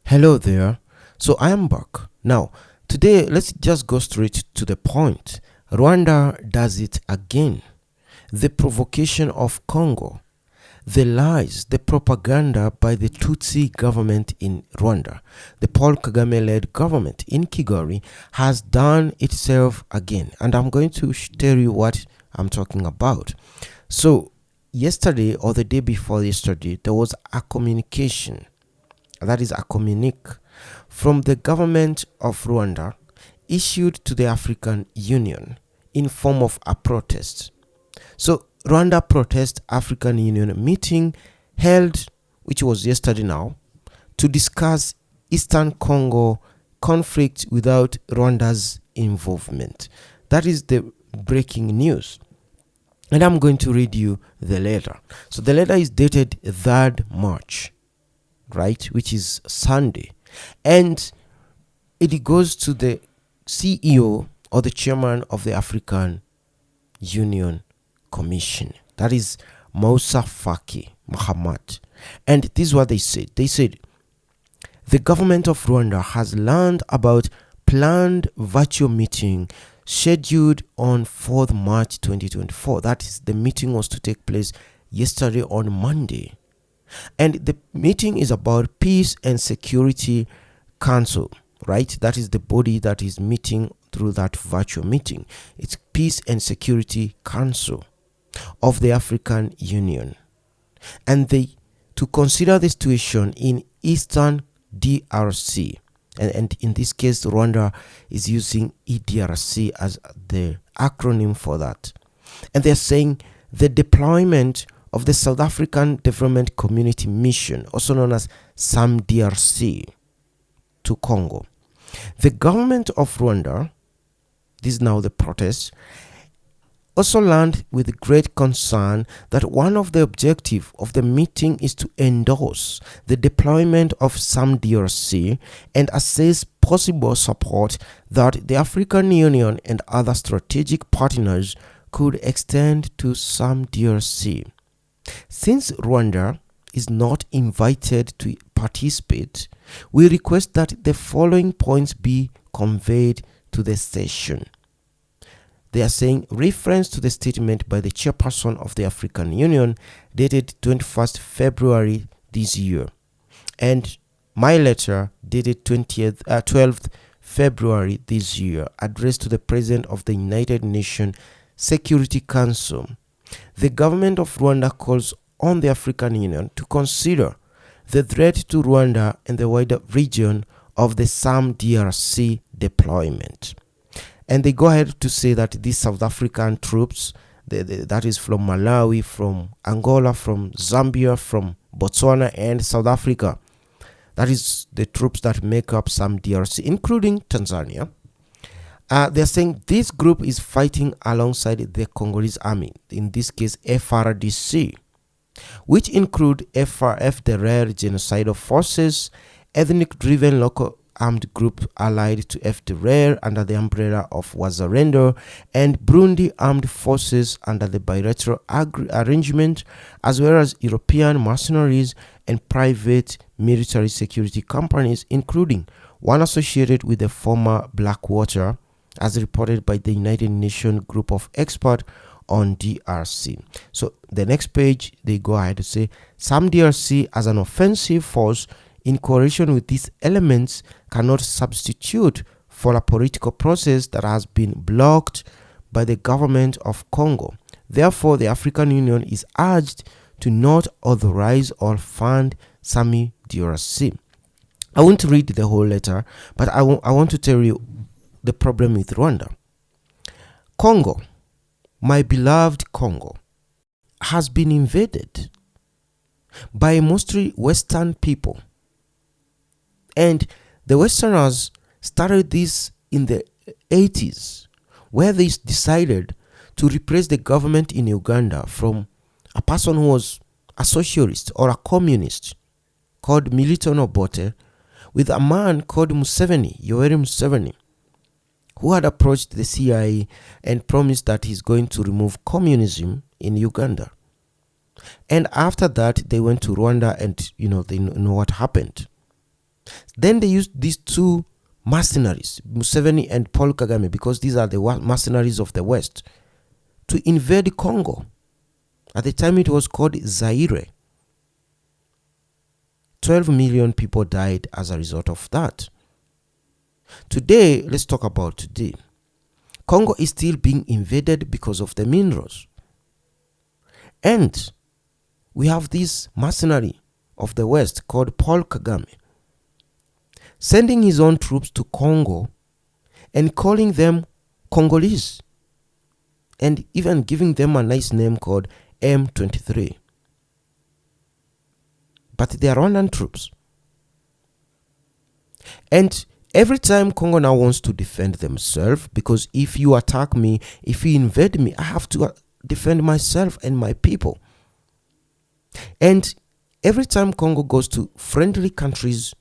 Hello there. So I am back. Now, today let's just go straight to the point. Rwanda does it again. The provocation of Congo, the lies, the propaganda by the Tutsi government in Rwanda, the Paul Kagame-led government in Kigali has done itself again. And I'm going to tell you what I'm talking about. So, yesterday or the day before yesterday, there was a communication, that is a communique, from the government of Rwanda issued to the African Union in form of a protest. So Rwanda protest African Union meeting held, which was yesterday now, to discuss Eastern Congo conflict without Rwanda's involvement. That is the breaking news. And I'm going to read you the letter. So the letter is dated 3rd March, right, which is Sunday. And it goes to the CEO or the chairman of the African Union Commission. That is Moussa Faki Mahamat. And this is what they said. They said, the government of Rwanda has learned about planned virtual meeting scheduled on 4th March 2024. That is, the meeting was to take place yesterday on Monday. And the meeting is about Peace and Security Council, right? That is the body that is meeting through that virtual meeting. It's Peace and Security Council of the African Union. And they to consider the situation in Eastern DRC. And in this case, Rwanda is using EDRC as the acronym for that. And they're saying the deployment of the South African Development Community Mission, also known as SAMIDRC, to Congo. The government of Rwanda, this is now the protest, also learned with great concern that one of the objectives of the meeting is to endorse the deployment of SAMIDRC and assess possible support that the African Union and other strategic partners could extend to SAMIDRC. Since Rwanda is not invited to participate, we request that the following points be conveyed to the session. They are saying reference to the statement by the chairperson of the African Union dated 21st February this year, and my letter dated 12th February this year, addressed to the President of the United Nations Security Council. The government of Rwanda calls on the African Union to consider the threat to Rwanda and the wider region of the SAMIDRC deployment. And they go ahead to say that these South African troops, that is from Malawi, from Angola, from Zambia, from Botswana, and South Africa, that is the troops that make up SAMIDRC, including Tanzania. They're saying this group is fighting alongside the Congolese army, in this case FRDC, which include FDLR genocidal forces, ethnic-driven local armed group allied to FDLR under the umbrella of Wazalendo, and Burundi armed forces under the bilateral arrangement, as well as European mercenaries and private military security companies, including one associated with the former Blackwater, as reported by the United Nations group of experts on DRC. So the next page, they go ahead to say, SAMIDRC as an offensive force in coalition with these elements cannot substitute for a political process that has been blocked by the government of Congo. Therefore, the African Union is urged to not authorize or fund SAMIDRC. I won't read the whole letter, but I want to tell you the problem with Rwanda. Congo, my beloved Congo, has been invaded by mostly Western people. And the Westerners started this in the 80s, where they decided to replace the government in Uganda from a person who was a socialist or a communist called Milton Obote with a man called Museveni, Yoweri Museveni, who had approached the CIA and promised that he's going to remove communism in Uganda. And after that, they went to Rwanda and, they know what happened. Then they used these two mercenaries, Museveni and Paul Kagame, because these are the mercenaries of the West, to invade Congo. At the time it was called Zaire. 12 million people died as a result of that. Today, let's talk about today. Congo is still being invaded because of the minerals. And we have this mercenary of the West called Paul Kagame sending his own troops to Congo and calling them Congolese, and even giving them a nice name called M23. But they are Rwandan troops. And every time Congo now wants to defend themselves, because if you attack me, if you invade me, I have to defend myself and my people. And every time Congo goes to friendly countries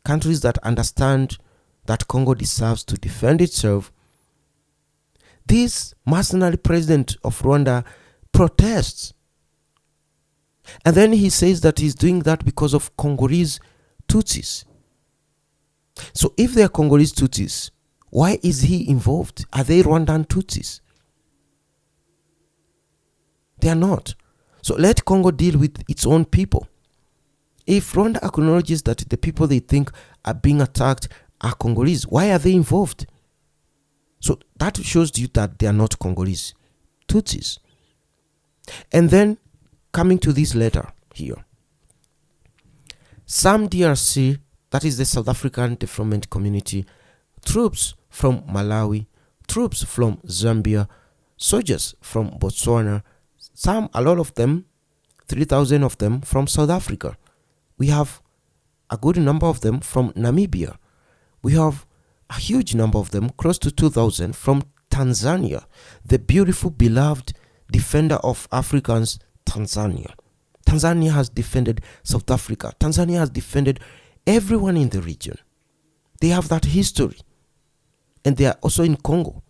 that understand that Congo deserves to defend itself, this mercenary president of Rwanda protests. And then he says that he's doing that because of Congolese Tutsis. So if they are Congolese Tutsis, why is he involved? Are they Rwandan Tutsis? They are not. So let Congo deal with its own people. If Rwanda acknowledges that the people they think are being attacked are Congolese, why are they involved? So that shows you that they are not Congolese Tutsis. And then coming to this letter here, SAMIDRC, that is the South African Development Community, troops from Malawi, troops from Zambia, soldiers from Botswana, a lot of them, 3,000 of them from South Africa. We have a good number of them from Namibia. We have a huge number of them, close to 2,000 from Tanzania, the beautiful, beloved defender of Africans, Tanzania. Tanzania has defended South Africa. Tanzania has defended everyone in the region. They have that history. And they are also in Congo.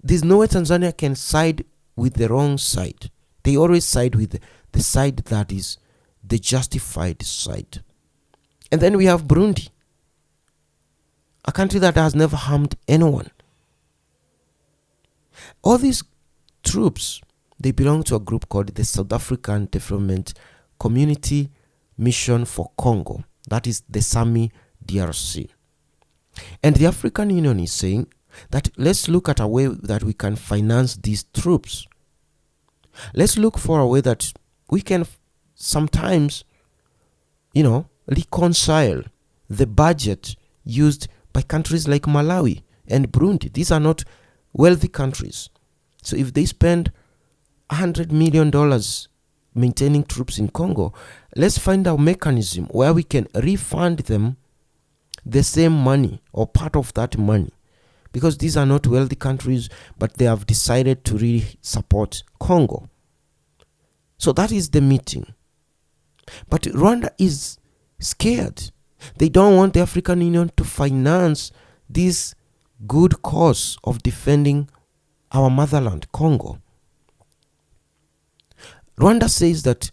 There's no way Tanzania can side with the wrong side. They always side with the side that is the justified side. And then we have Burundi, a country that has never harmed anyone. All these troops, they belong to a group called the South African Development Community Mission for Congo. That is the SAMIDRC. And the African Union is saying that let's look at a way that we can finance these troops. Let's look for a way that we can sometimes, reconcile the budget used by countries like Malawi and Burundi. These are not wealthy countries. So if they spend $100 million maintaining troops in Congo, let's find a mechanism where we can refund them the same money or part of that money. Because these are not wealthy countries, but they have decided to really support Congo. So that is the meeting. But Rwanda is scared. They don't want the African Union to finance this good cause of defending our motherland, Congo. Rwanda says that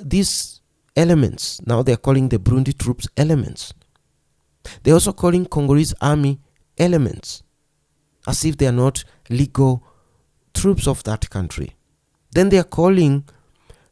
these elements, now they're calling the Burundi troops elements. They're also calling Congolese army elements, as if they are not legal troops of that country. Then they are calling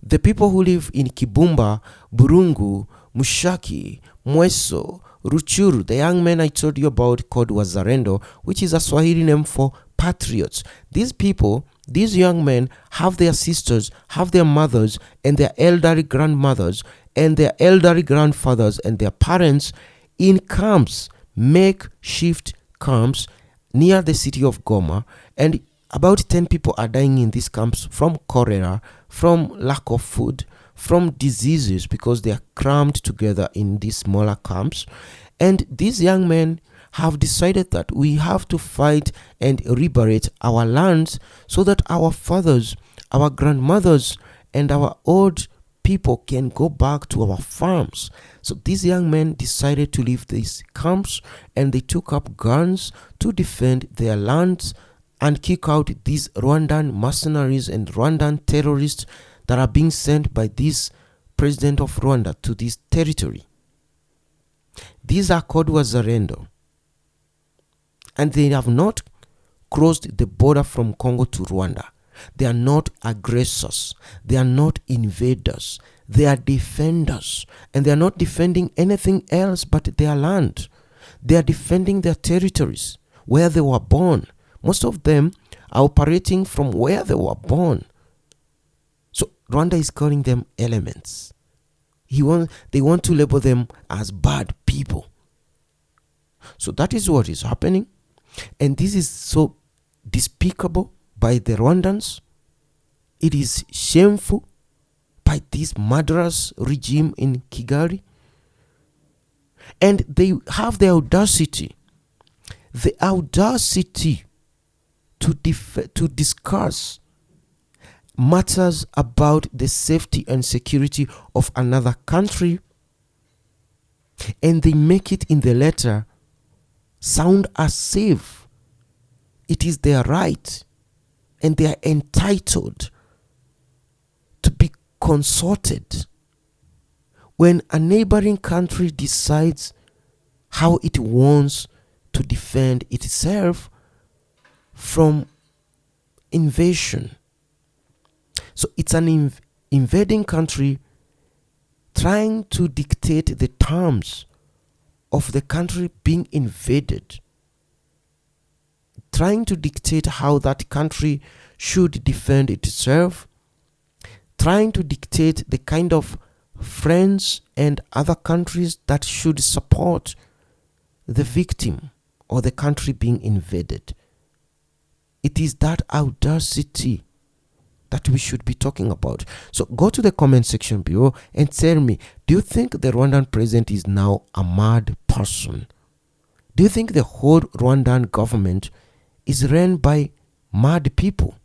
the people who live in Kibumba, Burungu, Mushaki, Mweso, Ruchuru, the young men I told you about called Wazarendo, which is a Swahili name for patriots. These people, these young men, have their sisters, have their mothers, and their elderly grandmothers, and their elderly grandfathers, and their parents in camps, makeshift camps near the city of Goma, and about 10 people are dying in these camps from cholera, from lack of food, from diseases, because they are crammed together in these smaller camps. And these young men have decided that we have to fight and liberate our lands so that our fathers, our grandmothers, and our old people can go back to our farms. So these young men decided to leave these camps, and they took up guns to defend their lands and kick out these Rwandan mercenaries and Rwandan terrorists that are being sent by this president of Rwanda to this territory. These are called Wazalendo. And they have not crossed the border from Congo to Rwanda. They are not aggressors. They are not invaders. They are defenders. And they are not defending anything else but their land. They are defending their territories where they were born. Most of them are operating from where they were born. So Rwanda is calling them elements. They want to label them as bad people. So that is what is happening. And this is so despicable by the Rwandans. It is shameful by this murderous regime in Kigali. And they have the audacity to discuss matters about the safety and security of another country, and they make it in the letter sound as if it is their right and they are entitled to be consulted when a neighboring country decides how it wants to defend itself from invasion. So it's an invading country trying to dictate the terms of the country being invaded, trying to dictate how that country should defend itself, trying to dictate the kind of friends and other countries that should support the victim or the country being invaded. It is that audacity that we should be talking about. So go to the comment section below and tell me, do you think the Rwandan president is now a mad person? Do you think the whole Rwandan government is run by mad people?